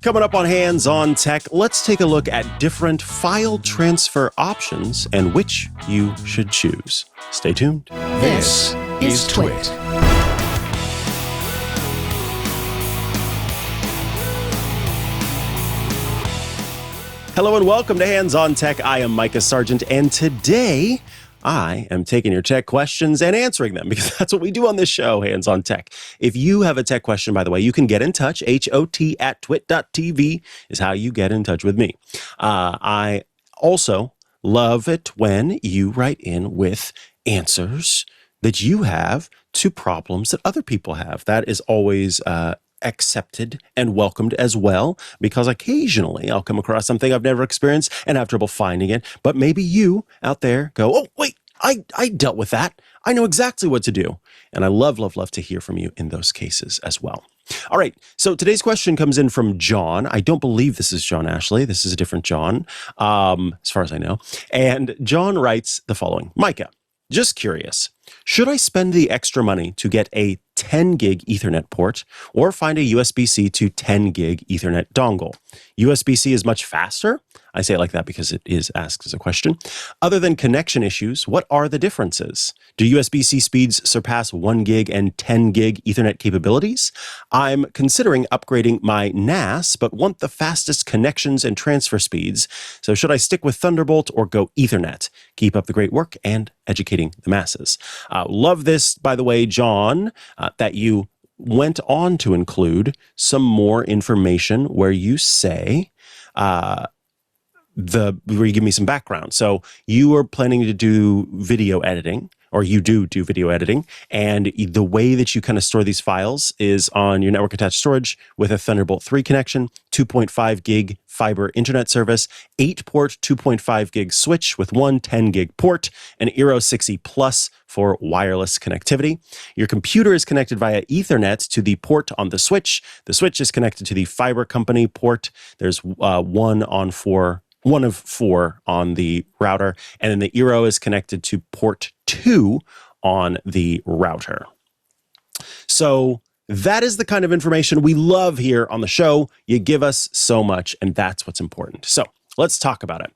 Coming up on Hands on Tech, let's take a look at different file transfer options and which you should choose. Stay tuned. This is TWiT. Hello and welcome to Hands on Tech. I am Mikah Sargent, and today I am taking your tech questions and answering them because that's what we do on this show, Hands on Tech. If you have a tech question, by the way, you can get in touch. HOT@twit.tv is how you get in touch with me. I also love it when you write in with answers that you have to problems that other people have. That is always accepted and welcomed as well, because occasionally I'll come across something I've never experienced and have trouble finding it. But maybe you out there go, oh, wait, I dealt with that. I know exactly what to do. And I love to hear from you in those cases as well. All right. So today's question comes in from John. I don't believe this is John Ashley. This is a different John, as far as I know. And John writes the following: Mikah, just curious, should I spend the extra money to get a 10 gig Ethernet port or find a USB-C to 10 gig Ethernet dongle? USB-C is much faster. I say it like that because it is asked as a question. Other than connection issues, what are the differences? Do USB-C speeds surpass 1 gig and 10 gig Ethernet capabilities? I'm considering upgrading my NAS, but want the fastest connections and transfer speeds. So should I stick with Thunderbolt or go Ethernet? Keep up the great work and educating the masses. Love this, by the way, John, that you went on to include some more information where you say, where you give me some background. So you are planning to do video editing, or you do video editing, and the way that you kind of store these files is on your network attached storage with a Thunderbolt 3 connection, 2.5 gig fiber internet service, 8-port 2.5 gig switch with one 10 gig port, an Eero 6E Plus for wireless connectivity. Your computer is connected via Ethernet to the port on the switch. The switch is connected to the fiber company port. There's one of four on the router, and then the Eero is connected to port 2 on the router. So that is the kind of information we love here on the show. You give us so much, and that's what's important. So let's talk about it.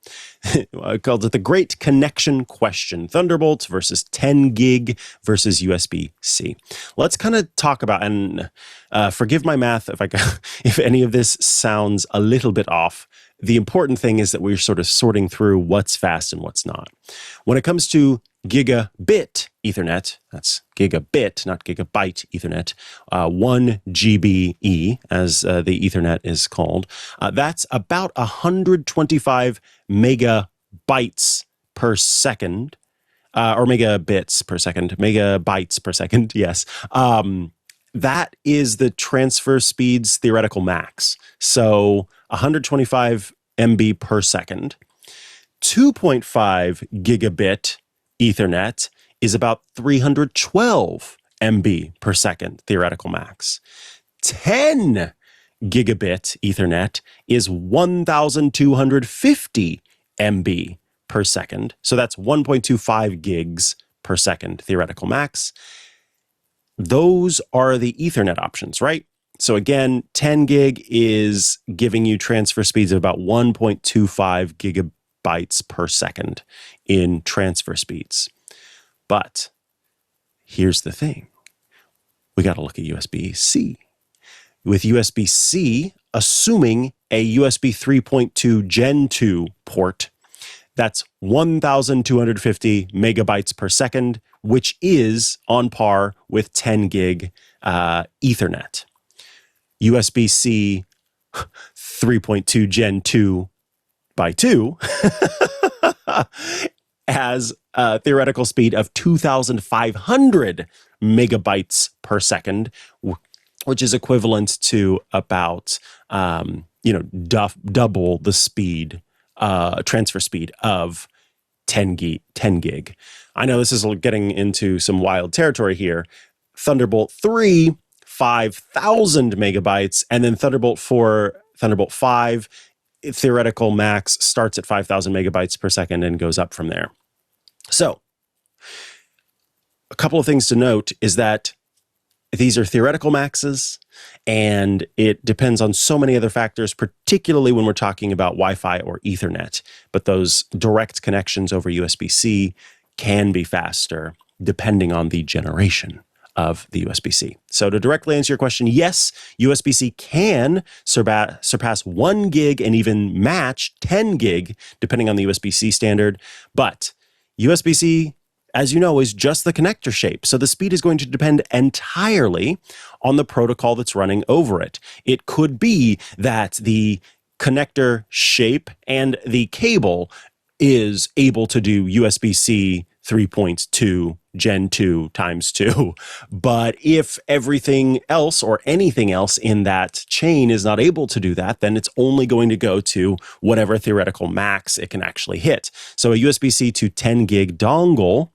I called it the great connection question: Thunderbolt versus 10 gig versus USB-C. Let's kind of talk about, and forgive my math if any of this sounds a little bit off. The important thing is that we're sort of sorting through what's fast and what's not. When it comes to gigabit Ethernet, that's gigabit, not gigabyte Ethernet, 1 GBE, as the Ethernet is called, that's about 125 megabytes per second, or megabits per second, megabytes per second, yes. That is the transfer speed's theoretical max. So 125 MB per second. 2.5 gigabit Ethernet is about 312 MB per second theoretical max. 10 gigabit Ethernet is 1,250 MB per second. So that's 1.25 gigs per second theoretical max. Those are the Ethernet options, right? So again, 10 gig is giving you transfer speeds of about 1.25 gigabytes per second in transfer speeds. But here's the thing. We got to look at USB-C. With USB-C, assuming a USB 3.2 Gen 2 port, that's 1,250 megabytes per second, which is on par with 10 gig Ethernet. USB-C 3.2 Gen 2 by 2 has a theoretical speed of 2,500 megabytes per second, which is equivalent to about double the speed, transfer speed of 10 gig. I know this is getting into some wild territory here. Thunderbolt 3, 5,000 megabytes, and then Thunderbolt 4, Thunderbolt 5, theoretical max starts at 5,000 megabytes per second and goes up from there. So, a couple of things to note is that these are theoretical maxes. And it depends on so many other factors, particularly when we're talking about Wi-Fi or Ethernet. But those direct connections over USB-C can be faster depending on the generation of the USB-C. So to directly answer your question, yes, USB-C can surpass 1 gig and even match 10 gig, depending on the USB-C standard. But USB-C, as you know, is just the connector shape. So the speed is going to depend entirely on the protocol that's running over it. It could be that the connector shape and the cable is able to do USB-C 3.2 Gen 2 times 2. But if everything else or anything else in that chain is not able to do that, then it's only going to go to whatever theoretical max it can actually hit. So a USB-C to 10 gig dongle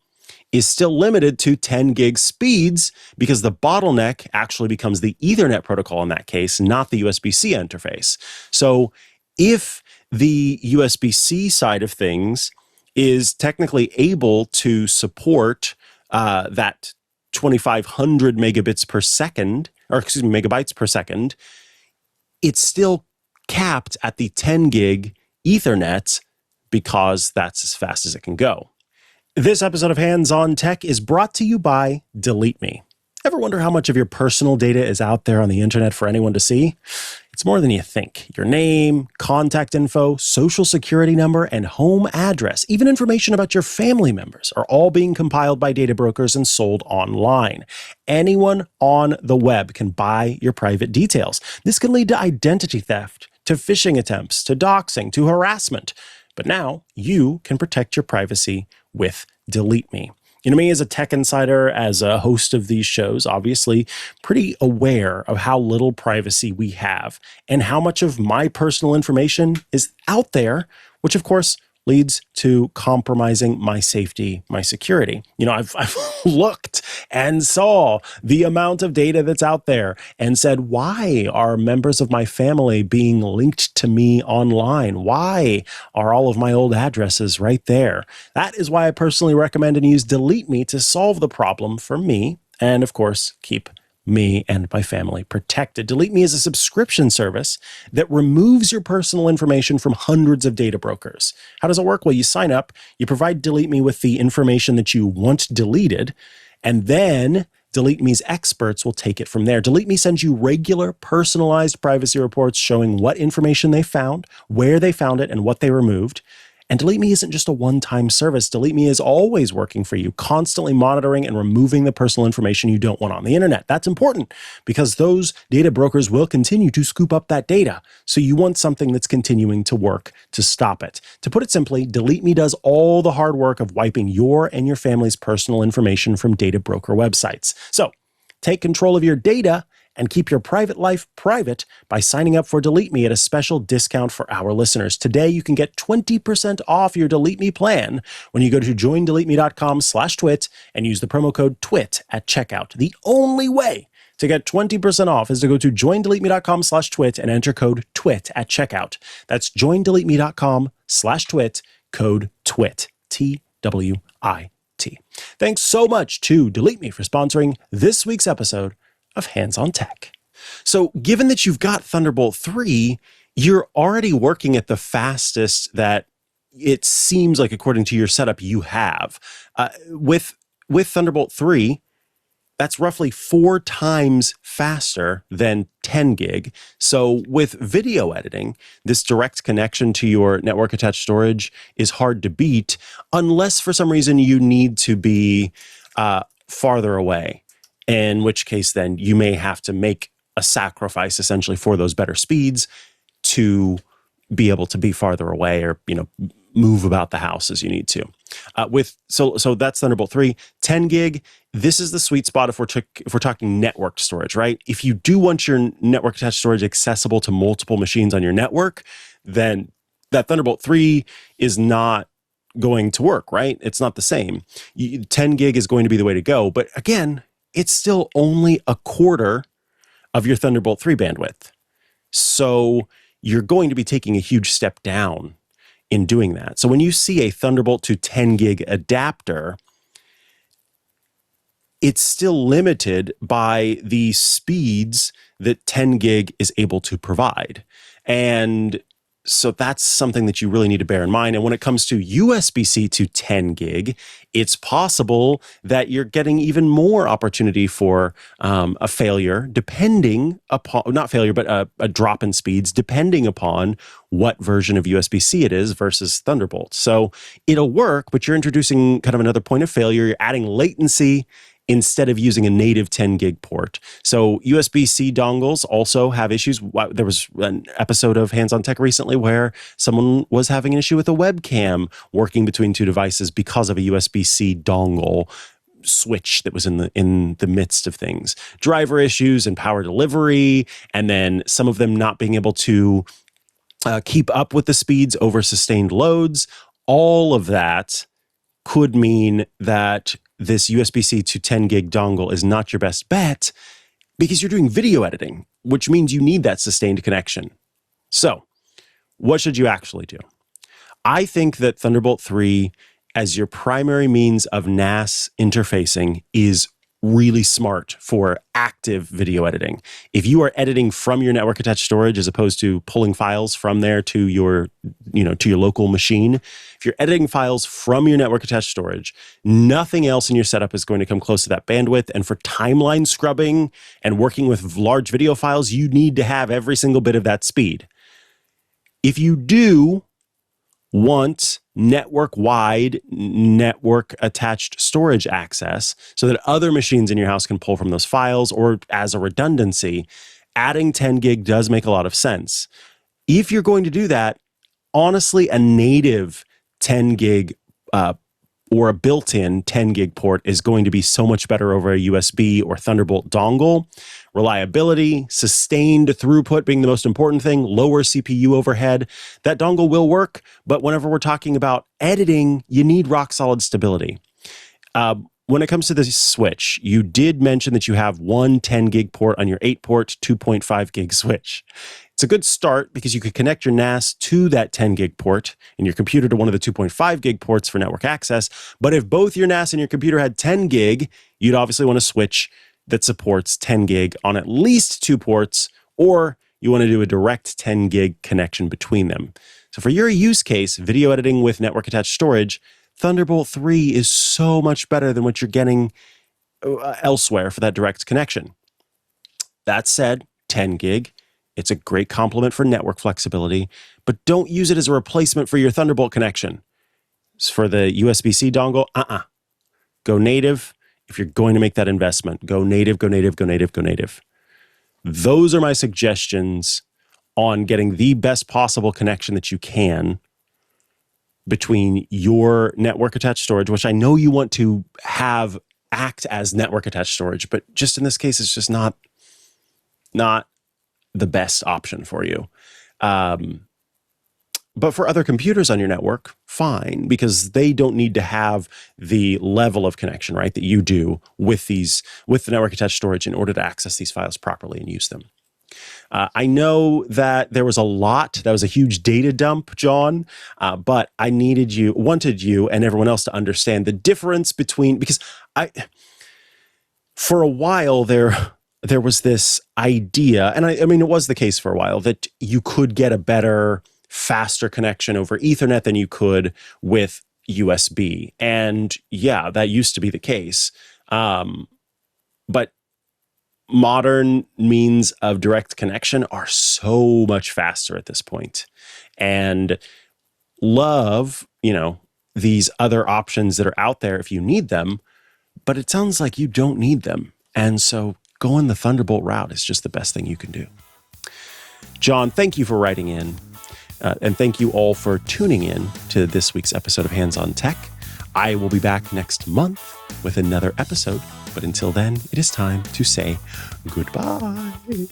is still limited to 10 gig speeds because the bottleneck actually becomes the Ethernet protocol in that case, not the USB-C interface. So if the USB-C side of things is technically able to support that 2,500 megabits per second, or excuse me, megabytes per second, it's still capped at the 10 gig Ethernet because that's as fast as it can go. This episode of Hands on Tech is brought to you by Delete Me. Ever wonder how much of your personal data is out there on the internet for anyone to see? It's more than you think. Your name, contact info, social security number, and home address, even information about your family members, are all being compiled by data brokers and sold online. Anyone on the web can buy your private details. This can lead to identity theft, to phishing attempts, to doxing, to harassment. But now you can protect your privacy with Delete Me. You know, me as a tech insider, as a host of these shows, obviously pretty aware of how little privacy we have and how much of my personal information is out there, which of course leads to compromising my safety, my security. You know, I've looked and saw the amount of data that's out there and said, why are members of my family being linked to me online? Why are all of my old addresses right there? That is why I personally recommend and use Delete Me to solve the problem for me and, of course, keep me and my family protected. Delete Me is a subscription service that removes your personal information from hundreds of data brokers. How does it work? Well, you sign up, you provide Delete Me with the information that you want deleted, and then Delete Me's experts will take it from there. Delete Me sends you regular personalized privacy reports showing what information they found, where they found it, and what they removed. And Delete Me isn't just a one-time service. Delete Me is always working for you, constantly monitoring and removing the personal information you don't want on the internet. That's important because those data brokers will continue to scoop up that data. So you want something that's continuing to work to stop it. To put it simply, Delete Me does all the hard work of wiping your and your family's personal information from data broker websites. So take control of your data and keep your private life private by signing up for Delete Me at a special discount for our listeners. Today, you can get 20% off your Delete Me plan when you go to joindeleteme.com/twit and use the promo code TWIT at checkout. The only way to get 20% off is to go to joindeleteme.com/twit and enter code TWIT at checkout. That's joindeleteme.com/twit, code TWIT, TWIT. Thanks so much to Delete Me for sponsoring this week's episode of Hands on Tech. So given that you've got Thunderbolt 3, you're already working at the fastest that it seems like, according to your setup, you have. With Thunderbolt 3, that's roughly 4 times faster than 10 gig. So with video editing, this direct connection to your network attached storage is hard to beat unless for some reason you need to be farther away. In which case, then you may have to make a sacrifice essentially for those better speeds to be able to be farther away or, you know, move about the house as you need to. So that's Thunderbolt 3. 10 gig, this is the sweet spot if we're talking networked storage, right? If you do want your network attached storage accessible to multiple machines on your network, then that Thunderbolt 3 is not going to work, right? It's not the same. 10 gig is going to be the way to go. But again, it's still only a quarter of your Thunderbolt 3 bandwidth. So you're going to be taking a huge step down in doing that. So when you see a Thunderbolt to 10 gig adapter, it's still limited by the speeds that 10 gig is able to provide. And so that's something that you really need to bear in mind. And when it comes to USB-C to 10 gig, it's possible that you're getting even more opportunity for a failure, depending upon, not failure, but a drop in speeds, depending upon what version of USB-C it is versus Thunderbolt. So it'll work, but you're introducing kind of another point of failure. You're adding latency instead of using a native 10 gig port. So USB-C dongles also have issues. There was an episode of Hands on Tech recently where someone was having an issue with a webcam working between two devices because of a USB-C dongle switch that was in the midst of things. Driver issues and power delivery, and then some of them not being able to keep up with the speeds over sustained loads. All of that could mean that this USB-C to 10 gig dongle is not your best bet because you're doing video editing, which means you need that sustained connection. So what should you actually do? I think that Thunderbolt 3 as your primary means of NAS interfacing is really smart for active video editing. If you are editing from your network attached storage as opposed to pulling files from there to your, to your local machine, if you're editing files from your network attached storage, nothing else in your setup is going to come close to that bandwidth. And for timeline scrubbing and working with large video files, you need to have every single bit of that speed. If you do want network-wide, network-attached storage access so that other machines in your house can pull from those files, or as a redundancy, adding 10 gig does make a lot of sense. If you're going to do that, honestly, a native 10 gig or a built-in 10 gig port is going to be so much better over a USB or Thunderbolt dongle. Reliability, sustained throughput being the most important thing, lower CPU overhead. That dongle will work, but whenever we're talking about editing, you need rock-solid stability. When it comes to the switch, you did mention that you have one 10 gig port on your 8-port, 2.5 gig switch. It's a good start because you could connect your NAS to that 10 gig port and your computer to one of the 2.5 gig ports for network access. But if both your NAS and your computer had 10 gig, you'd obviously want a switch that supports 10 gig on at least 2 ports, or you want to do a direct 10 gig connection between them. So for your use case, video editing with network attached storage, Thunderbolt 3 is so much better than what you're getting elsewhere for that direct connection. That said, 10 gig, it's a great complement for network flexibility, but don't use it as a replacement for your Thunderbolt connection. For the USB-C dongle, go native. If you're going to make that investment, go native, go native, go native, go native. Those are my suggestions on getting the best possible connection that you can between your network attached storage, which I know you want to have act as network attached storage, but just in this case, it's just not the best option for you. But for other computers on your network, fine, because they don't need to have the level of connection, right, that you do with the network attached storage in order to access these files properly and use them. I know that there was a huge data dump, John, but I wanted you and everyone else to understand the difference between, because for a while there was this idea, and I mean, it was the case for a while, that you could get a better, faster connection over Ethernet than you could with USB. And yeah, that used to be the case. But modern means of direct connection are so much faster at this point. And love, these other options that are out there if you need them, but it sounds like you don't need them. And so going the Thunderbolt route is just the best thing you can do. John, thank you for writing in. And thank you all for tuning in to this week's episode of Hands on Tech. I will be back next month with another episode. But until then, it is time to say goodbye.